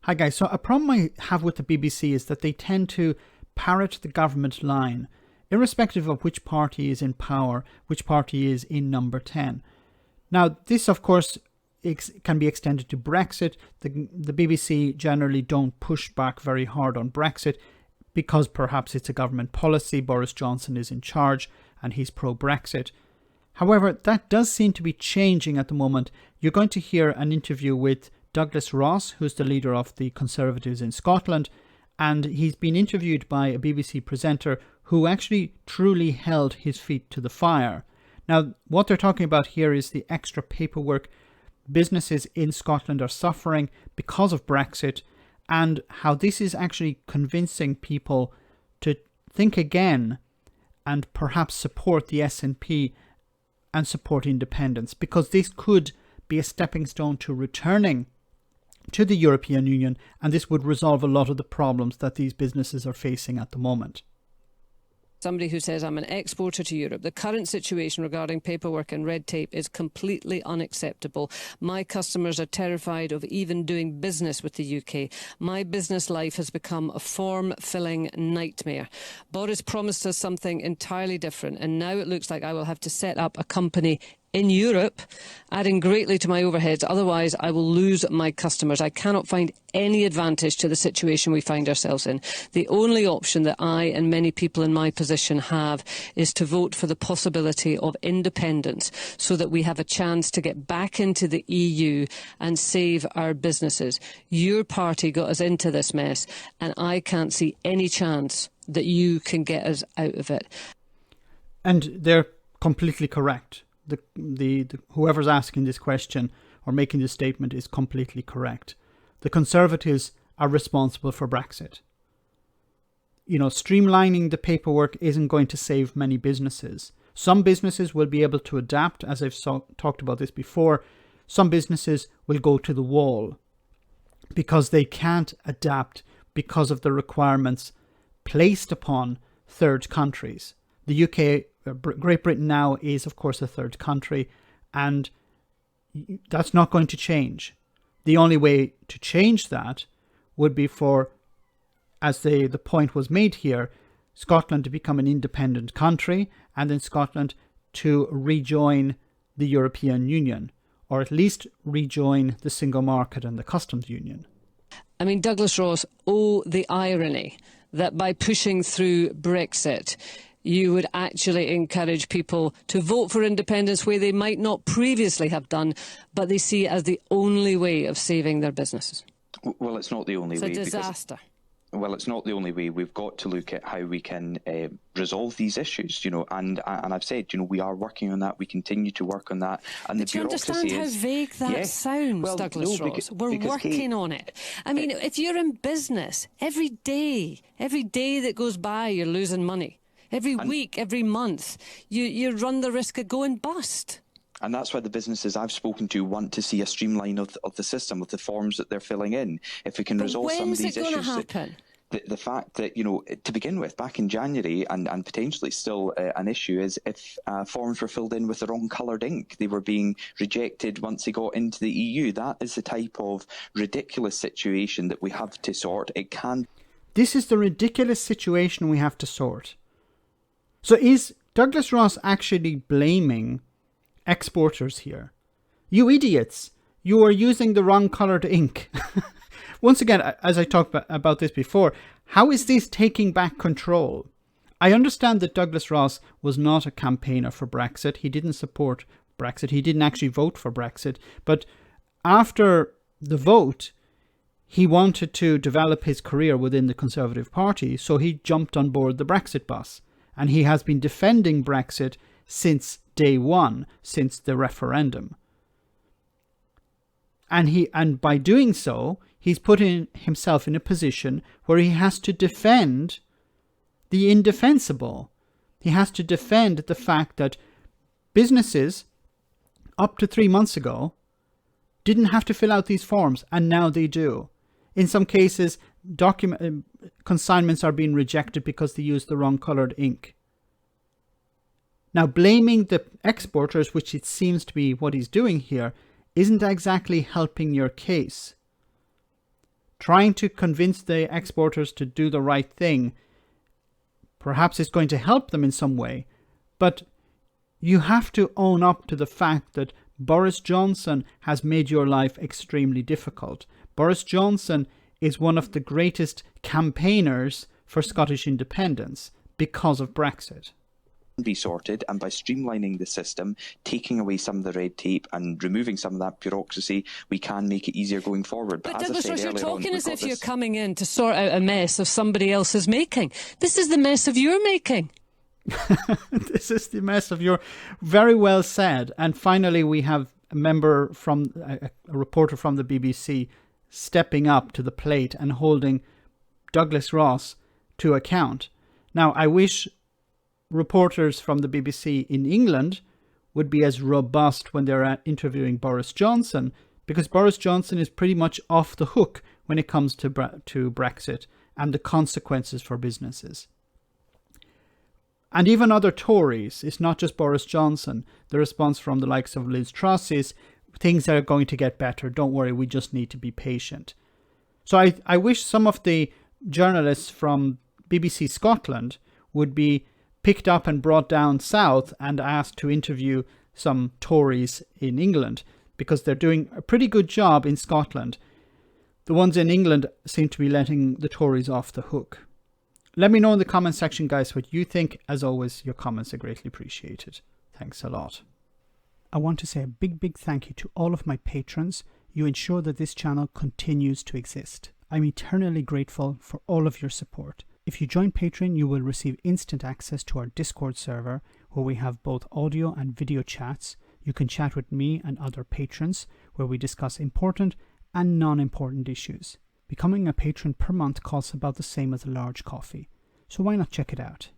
Hi guys, so a problem I have with the BBC is that they tend to parrot the government line, irrespective of which party is in power, which party is in number 10. Now, this of course can be extended to Brexit. The BBC generally don't push back very hard on Brexit because perhaps it's a government policy, Boris Johnson is in charge and he's pro-Brexit. However, that does seem to be changing at the moment. You're going to hear an interview with Douglas Ross, who's the leader of the Conservatives in Scotland, and he's been interviewed by a BBC presenter who actually truly held his feet to the fire. Now, what they're talking about here is the extra paperwork businesses in Scotland are suffering because of Brexit, and how this is actually convincing people to think again and perhaps support the SNP and support independence, because this could be a stepping stone to returning to the European Union, and this would resolve a lot of the problems that these businesses are facing at the moment. Somebody who says, I'm an exporter to Europe. The current situation regarding paperwork and red tape is completely unacceptable. My customers are terrified of even doing business with the UK. My business life has become a form-filling nightmare. Boris promised us something entirely different, and now it looks like I will have to set up a company in Europe, adding greatly to my overheads. Otherwise, I will lose my customers. I cannot find any advantage to the situation we find ourselves in. The only option that I and many people in my position have is to vote for the possibility of independence so that we have a chance to get back into the EU and save our businesses. Your party got us into this mess, and I can't see any chance that you can get us out of it. And they're completely correct. The whoever's asking this question or making this statement is completely correct. The Conservatives are responsible for Brexit. You know, streamlining the paperwork isn't going to save many businesses. Some businesses will be able to adapt, as I've talked about this before. Some businesses will go to the wall because they can't adapt because of the requirements placed upon third countries. The UK, Great Britain now is, of course, a third country, and that's not going to change. The only way to change that would be for, as the point was made here, Scotland to become an independent country, and then Scotland to rejoin the European Union, or at least rejoin the single market and the customs union. I mean, Douglas Ross, oh, the irony that by pushing through Brexit, you would actually encourage people to vote for independence where they might not previously have done, but they see it as the only way of saving their businesses. Well, it's not the only way. It's a disaster. Well, it's not the only way. We've got to look at how we can resolve these issues, and I've said, we are working on that. We continue to work on that. And but the do you understand how vague that sounds, well, Douglas no, Ross? We're working on it. I mean, if you're in business, every day that goes by, you're losing money. Every week, every month, you run the risk of going bust. And that's why the businesses I've spoken to want to see a streamline of the system, of the forms that they're filling in. If we can resolve some of these issues. When's it going to happen? The fact that, to begin with, back in January, and potentially still an issue, is if forms were filled in with the wrong coloured ink, they were being rejected once they got into the EU. That is the type of ridiculous situation that we have to sort. This is the ridiculous situation we have to sort. So is Douglas Ross actually blaming exporters here? You idiots, you are using the wrong coloured ink. Once again, as I talked about this before, how is this taking back control? I understand that Douglas Ross was not a campaigner for Brexit. He didn't support Brexit. He didn't actually vote for Brexit. But after the vote, he wanted to develop his career within the Conservative Party, so he jumped on board the Brexit bus. And he has been defending Brexit since day one, since the referendum. And by doing so, he's putting himself in a position where he has to defend the indefensible. He has to defend the fact that businesses up to 3 months ago didn't have to fill out these forms, and now they do. In some cases, consignments are being rejected because they use the wrong coloured ink. Now, blaming the exporters, which it seems to be what he's doing here, isn't exactly helping your case. trying to convince the exporters to do the right thing. Perhaps it's going to help them in some way, but you have to own up to the fact that Boris Johnson has made your life extremely difficult. Boris Johnson is one of the greatest campaigners for Scottish independence because of Brexit. Be sorted, and by streamlining the system, taking away some of the red tape and removing some of that bureaucracy, we can make it easier going forward. But as Douglas I Ross, said you're earlier talking on, as if we've you're got coming in to sort out a mess of somebody else's making. This is the mess of your making. This is the mess of your... Very well said. And finally, we have a member from a reporter from the BBC stepping up to the plate and holding Douglas Ross to account. Now, I wish reporters from the BBC in England would be as robust when they're interviewing Boris Johnson, because Boris Johnson is pretty much off the hook when it comes to Brexit and the consequences for businesses. And even other Tories, it's not just Boris Johnson. The response from the likes of Liz Truss is, things are going to get better. Don't worry, we just need to be patient. So I wish some of the journalists from BBC Scotland would be picked up and brought down south and asked to interview some Tories in England, because they're doing a pretty good job in Scotland. The ones in England seem to be letting the Tories off the hook. Let me know in the comment section, guys, what you think. As always, your comments are greatly appreciated. Thanks a lot. I want to say a big thank you to all of my patrons. You ensure that this channel continues to exist. I'm eternally grateful for all of your support. If you join Patreon, you will receive instant access to our Discord server, where we have both audio and video chats. You can chat with me and other patrons, where we discuss important and non-important issues. Becoming a patron per month costs about the same as a large coffee, so why not check it out?